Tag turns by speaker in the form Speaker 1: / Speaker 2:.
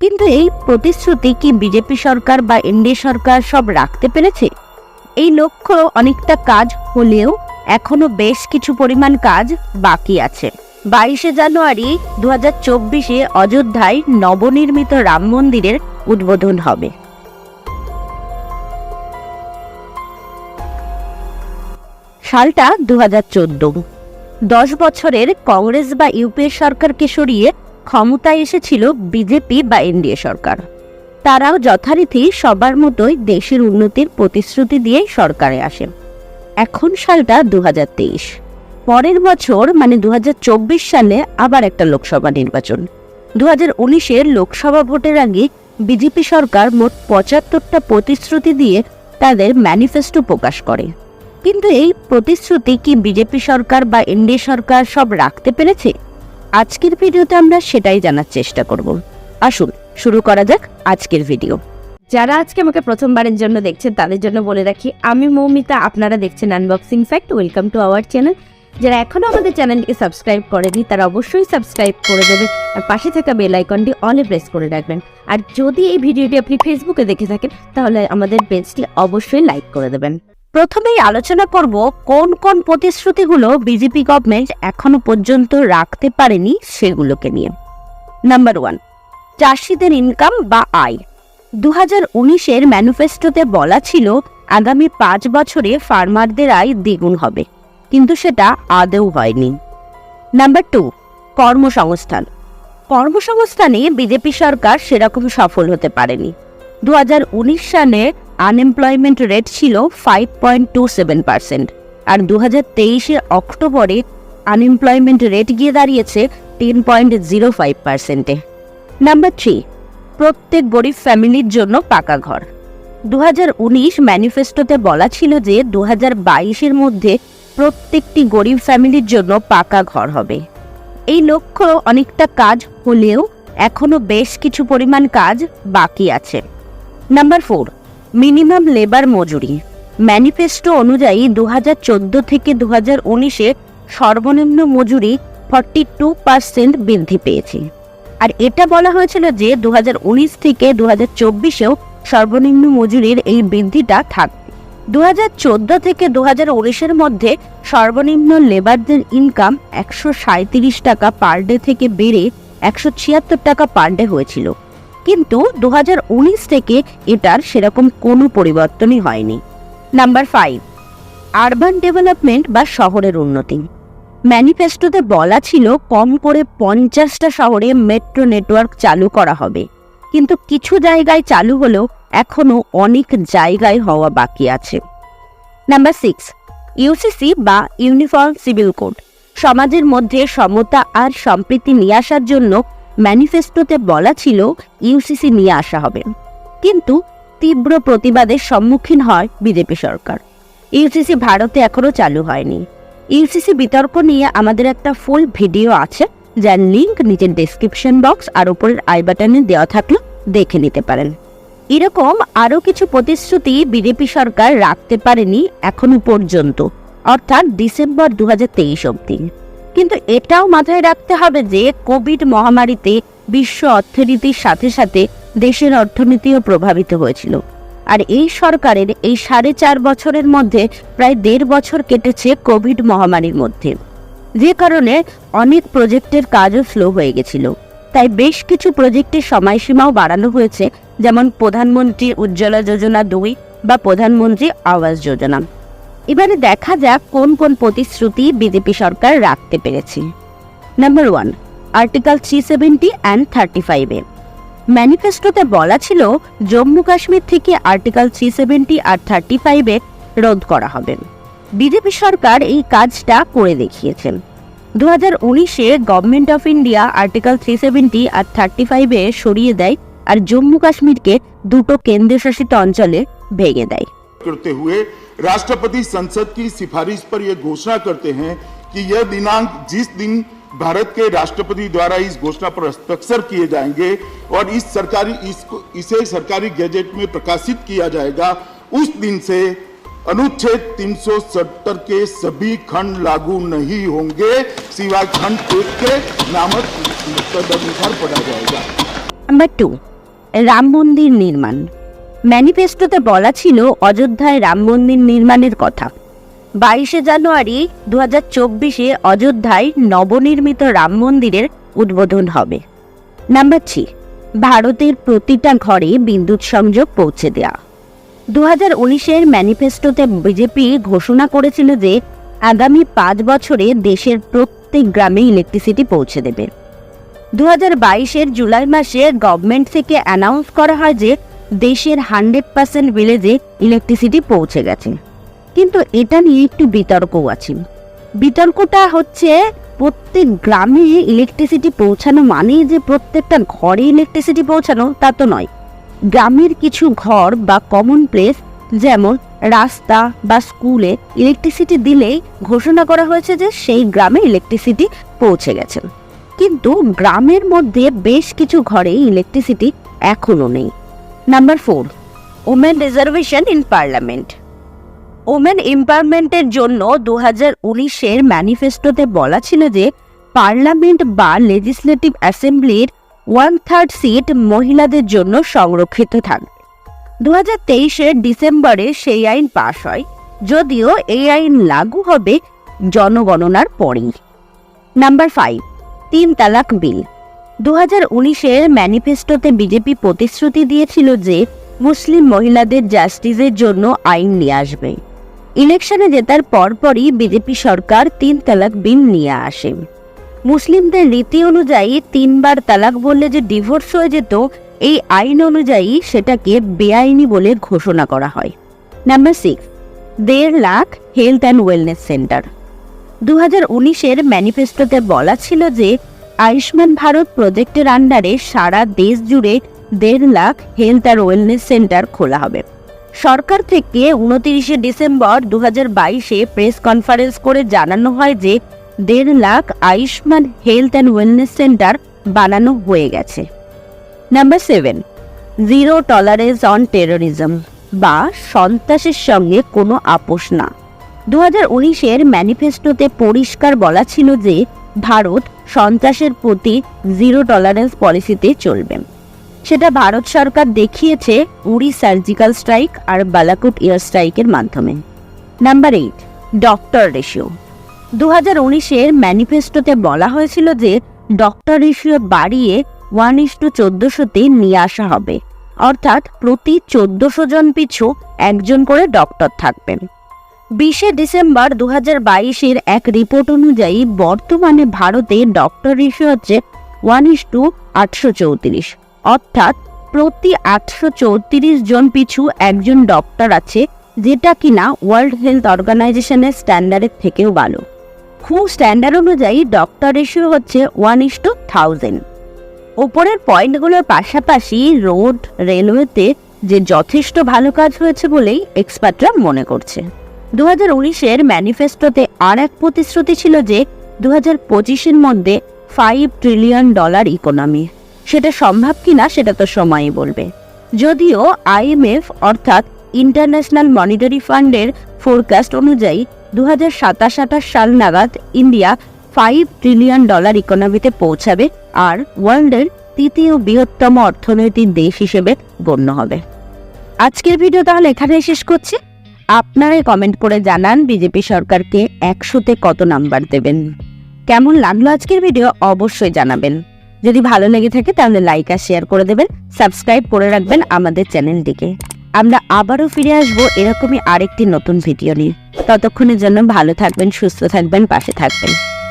Speaker 1: কিন্তু এই প্রতিশ্রুতি কি বিজেপি সরকার বা এনডিএ সরকার সব রাখতে পেরেছে? এই লক্ষ্য অনেকটা কাজ হলেও এখনো বেশ কিছু পরিমাণ কাজ বাকি আছে। 22শে জানুয়ারি 2024-এ অযোধ্যায় নবনির্মিত রাম মন্দিরের উদ্বোধন হবে। সালটা 2014। 10 বছরের কংগ্রেস বা ইউপিএ সরকারকে সরিয়ে ক্ষমতায় এসেছিল বিজেপি বা এনডিএ সরকার। তারাও যথারীতি সবার মতোই দেশের উন্নতির প্রতিশ্রুতি দিয়েই সরকারে আসে। এখন সালটা 2023। পরের বছর মানে 2024 সালে আবার একটা লোকসভা নির্বাচন। 2019-এর লোকসভা ভোটের আগে বিজেপি সরকার মোট 75টা প্রতিশ্রুতি দিয়ে তাদের ম্যানিফেস্টো প্রকাশ করে। কিন্তু এই প্রতিশ্রুতি কি বিজেপি সরকার বা এনডিএ সরকার সব রাখতে পেরেছে? আজকের ভিডিওতে আমরা সেটাই জানার চেষ্টা করব। আসুন শুরু করা যাক আজকের ভিডিও। যারা আজকে আমাকে প্রথমবারের জন্য দেখছেন তাদের জন্য বলে রাখি, আমি মৌমিতা, আপনারা দেখছেন unboxing fact. Welcome to our channel. যারা এখনো আমাদের চ্যানেলকে সাবস্ক্রাইব করেনি তারা অবশ্যই সাবস্ক্রাইব করে দেবেন আর পাশে থাকা বেল আইকনটি অলে প্রেস করে রাখবেন। আর যদি এই ভিডিওটি আপনি ফেসবুকে দেখে থাকেন তাহলে আমাদের পেজটি অবশ্যই লাইক করে দেবেন। প্রথমেই আলোচনা করব কোন কোন প্রতিশ্রুতিগুলো বিজেপি গভর্নমেন্ট এখনো পর্যন্ত রাখতে পারেনি সেগুলোকে নিয়ে। নাম্বার 1, চাষিদের ইনকাম বা আয়। 2019-এর ম্যানিফেস্টোতে বলা ছিল আগামী 5 বছরে ফার্মারদের আয় দ্বিগুণ হবে, কিন্তু সেটা আদৌ হয়নি। নাম্বার 2, কর্মসংস্থান। কর্মসংস্থানে বিজেপি সরকার সেরকম সফল হতে পারেনি। 2019 সালে আনএমপ্লয়মেন্ট রেট ছিল 5.27% আর 2023-এর অক্টোবরে আনএমপ্লয়মেন্ট রেট গিয়ে দাঁড়িয়েছে 10.05%-এ। নাম্বার 3, প্রত্যেক গরিব ফ্যামিলির জন্য পাকা ঘর। 2019 ম্যানিফেস্টোতে বলা ছিল যে 2022-এর মধ্যে প্রত্যেকটি গরিব ফ্যামিলির জন্য পাকা ঘর হবে। এই লক্ষ্য অনেকটা কাজ হলেও এখনো বেশ কিছু পরিমাণ কাজ বাকি আছে। নাম্বার 4, মিনিমাম লেবার মজুরি। ম্যানিফেস্টো অনুযায়ী 2014 থেকে 2019-এ সর্বনিম্ন মজুরি 42% বৃদ্ধি পেয়েছে। আর এটা বলা হয়েছিল যে 2019 থেকে 2024-এও সর্বনিম্ন মজুরির এই বৃদ্ধিটা থাকবে। 2014 থেকে 2019-এর মধ্যে সর্বনিম্ন লেবারদের ইনকাম 137 টাকা পার ডে থেকে বেড়ে 176 টাকা পার ডে হয়েছিল, কিন্তু 2019 থেকে এটার সেরকম কোনো পরিবর্তনই হয়নি। নাম্বার 5, আরবান ডেভেলপমেন্ট বা শহরের উন্নতি। ম্যানিফেস্টোতে বলা ছিল কম করে 50টা শহরে মেট্রো নেটওয়ার্ক চালু করা হবে, কিন্তু কিছু জায়গায় চালু হলেও এখনো অনেক জায়গায় হওয়া বাকি আছে। নাম্বার 6, ইউসিসি বা ইউনিফর্ম সিভিল কোড। সমাজের মধ্যে সমতা আর সম্প্রীতি নিয়ে আসার জন্য ম্যানিফেস্টোতে বলা ছিল ইউসিসি নিয়ে আসা হবে, কিন্তু তীব্র প্রতিবাদের সম্মুখীন হয় বিজেপি সরকার। ইউসিসি ভারতে এখনো চালু হয়নি। ইউসিসি বিতর্ক নিয়ে আমাদের একটা ফুল ভিডিও আছে, যার লিংক নিচের ডেসক্রিপশন বক্স আর উপরের আই বাটনে দেওয়া থাকলে দেখে নিতে পারেন। এরকম আরও কিছু প্রতিশ্রুতি বিজেপি সরকার রাখতে পারেনি এখনো পর্যন্ত, অর্থাৎ ডিসেম্বর 2023 অবধি। কিন্তু এটাও মাথায় রাখতে হবে যে কোভিড মহামারীতে বিশ্ব অর্থনীতির সাথে সাথে দেশের অর্থনীতিও প্রভাবিত হয়েছিল। আর এই সরকারের এই 4.5 বছরের মধ্যে প্রায় 1.5 বছর কেটেছে কোভিড মহামারীর মধ্যে, যে কারণে অনেক প্রজেক্টের কাজও স্লো হয়ে গেছিল। তাই বেশ কিছু প্রজেক্টের সময়সীমাও বাড়ানো হয়েছে, যেমন প্রধানমন্ত্রী উজ্জ্বলা যোজনা 2 বা প্রধানমন্ত্রী আবাস যোজনা। এবারে দেখা যাক কোন কোন প্রতিশ্রুতি বিজেপি সরকার রাখতে পেরেছে। নাম্বার 1, আর্টিকেল 370 অ্যান্ড 35-এ। ম্যানিফেস্টোতে বলা ছিল জম্মু কাশ্মীর থেকে আর্টিকেল 370 আর 35-এ রোধ করা হবে। বিজেপি সরকার এই কাজটা করে দেখিয়েছেন। 2019-এ গভর্নমেন্ট অফ ইন্ডিয়া আর্টিকেল 370 আর 35-এ সরিয়ে দেয় আর জম্মু কাশ্মীরকে দুটো কেন্দ্রশাসিত অঞ্চলে ভেঙে দেয়।
Speaker 2: करते हुए राष्ट्रपति संसद की सिफारिश पर यह घोषणा करते हैं कि यह दिनांक जिस दिन भारत के राष्ट्रपति द्वारा इस घोषणा पर हस्ताक्षर किए जाएंगे और इसे सरकारी गैजेट में प्रकाशित किया जाएगा, उस दिन से अनुच्छेद 370 के सभी खंड लागू नहीं होंगे, सिवाय खंड 1 के नामक तदनुसार पढ़ा जाएगा।
Speaker 1: नंबर 2, রাম মন্দির নির্মাণ। ম্যানিফেস্টোতে বলা ছিল অযোধ্যায় রাম মন্দির নির্মাণের কথা। 22শে জানুয়ারি 2024-এ অযোধ্যায় নবনির্মিত রাম মন্দিরের উদ্বোধন হবে। নাম্বার 3, ভারতের প্রতিটা ঘরে বিদ্যুৎ সংযোগ পৌঁছে দেওয়া। 2019-এর ম্যানিফেস্টোতে বিজেপি ঘোষণা করেছিল যে আগামী 5 বছরে দেশের প্রত্যেক গ্রামে ইলেকট্রিসিটি পৌঁছে দেবে। 2022-এর জুলাই মাসে গভর্নমেন্ট থেকে অ্যানাউন্স করা হয় যে দেশের 100% ভিলেজে ইলেকট্রিসিটি পৌঁছে গেছে। কিন্তু এটা নিয়ে একটু বিতর্কও আছে। বিতর্কটা হচ্ছে প্রত্যেক গ্রামে ইলেকট্রিসিটি পৌঁছানো মানে যে প্রত্যেকটা ঘরে ইলেকট্রিসিটি পৌঁছানো তা তো নয়। গ্রামের কিছু ঘর বা কমন প্লেস যেমন রাস্তা বা স্কুলে ইলেকট্রিসিটি দিলেই ঘোষণা করা হয়েছে যে সেই গ্রামে ইলেকট্রিসিটি পৌঁছে গেছে। কিন্তু গ্রামের মধ্যে বেশ কিছু ঘরে ইলেকট্রিসিটি এখনও নেই। Number 4, women reservation in parliament. Women এম্পাওয়ারমেন্টের জন্য 2019-এর ম্যানিফেস্টোতে বলা ছিল যে পার্লামেন্ট বা লেজিসলেটিভ অ্যাসেম্বলির 1/3 সিট মহিলাদের জন্য সংরক্ষিত থাকবে। 2023-এর ডিসেম্বরে সেই আইন পাশ হয়, যদিও এই আইন লাগু হবে জনগণনার পরেই। নাম্বার 5, 3 তালাক বিল। 2019-এর ম্যানিফেস্টোতে বিজেপি প্রতিশ্রুতি দিয়েছিল যে মুসলিম মহিলাদের জাস্টিসের জন্য আইন নিয়ে আসবে। ইলেকশনে জেতার পরপরই বিজেপি সরকার 3 তালাক বিল নিয়ে আসে। মুসলিমদের রীতি অনুযায়ী 3 বার তালাক বললে যে ডিভোর্স হয়ে যেত, এই আইন অনুযায়ী সেটাকে বেআইনি বলে ঘোষণা করা হয়। Number 6, 1.5 lakh health and wellness centre. 2019-এর ম্যানিফেস্টোতে বলা ছিল যে আয়ুষ্মান ভারত প্রজেক্টের আন্ডারে সারা দেশ জুড়ে 1.5 lakh health and wellness centre খোলা হবে। সরকার থেকে 29শে ডিসেম্বর 2022-এ প্রেস কনফারেন্স করে জানানো হয় যে 1.5 lakh Ayushman health and wellness centre বানানো হয়ে গেছে। নাম্বার 7, 0 টলারেন্স অন টেরোরিজম বা সন্ত্রাসের সঙ্গে কোনো আপোষ না। 2019-এর ম্যানিফেস্টোতে পরিষ্কার বলা ছিল যে ভারত সন্ত্রাসের প্রতি 0 টলারেন্স পলিসিতে চলবে। সেটা ভারত সরকার দেখিয়েছে উড়ি সার্জিক্যাল স্ট্রাইক আর বালাকোট এয়ার স্ট্রাইকের মাধ্যমে। Number 8, doctor ratio. 2019-এর ম্যানিফেস্টোতে বলা হয়েছিল যে ডক্টর রেশিও বাড়িয়ে 1:1400-তে নিয়ে আসা হবে, অর্থাৎ প্রতি 1400 জন পিছু একজন করে ডক্টর থাকবেন। 20শে ডিসেম্বর 2022-এর এক রিপোর্ট অনুযায়ী বর্তমানে ভারতে ডক্টর রেশিও হচ্ছে 1:834, অর্থাৎ প্রতি 834 জন পিছু একজন ডক্টর আছে, যেটা কিনা ওয়ার্ল্ড হেলথ অর্গানাইজেশনের স্ট্যান্ডার্ডের থেকেও ভালো। খুব স্ট্যান্ডার্ড অনুযায়ী ডক্টর রেশিও হচ্ছে 1:1000। ওপরের পয়েন্টগুলোর পাশাপাশি রোড রেলওয়েতে যে যথেষ্ট ভালো কাজ হয়েছে বলেই এক্সপার্টরা মনে করছে। 2019-এর ম্যানিফেস্টোতে আর এক প্রতিশ্রুতি ছিল যে 2025-এর মধ্যে $5 ট্রিলিয়ন ইকোনমি। সেটা সম্ভব কিনা সেটা তো সময়ই বলবে। যদিও IMF অর্থাৎ ইন্টারন্যাশনাল মনিটারি ফান্ডের ফোরকাস্ট অনুযায়ী 2027-28 সাল নাগাদ ইন্ডিয়া $5 ট্রিলিয়ন ইকোনমিতে পৌঁছাবে আর ওয়ার্ল্ডের 3য় বৃহত্তম অর্থনৈতিক দেশ হিসেবে গণ্য হবে। আজকের ভিডিও তাহলে এখানেই শেষ করছি। আপনারাই কমেন্ট করে জানান বিজেপি সরকারকে 100-তে কত নাম্বার দেবেন। কেমন লাগলো আজকের ভিডিও অবশ্যই জানাবেন। যদি ভালো লেগে থাকে তাহলে লাইক আর শেয়ার করে দেবেন, সাবস্ক্রাইব করে রাখবেন আমাদের চ্যানেলটিকে। আমরা আবারও ফিরে আসবো এরকমই আরেকটি নতুন ভিডিও নিয়ে। ততক্ষণের জন্য ভালো থাকবেন, সুস্থ থাকবেন, পাশে থাকবেন।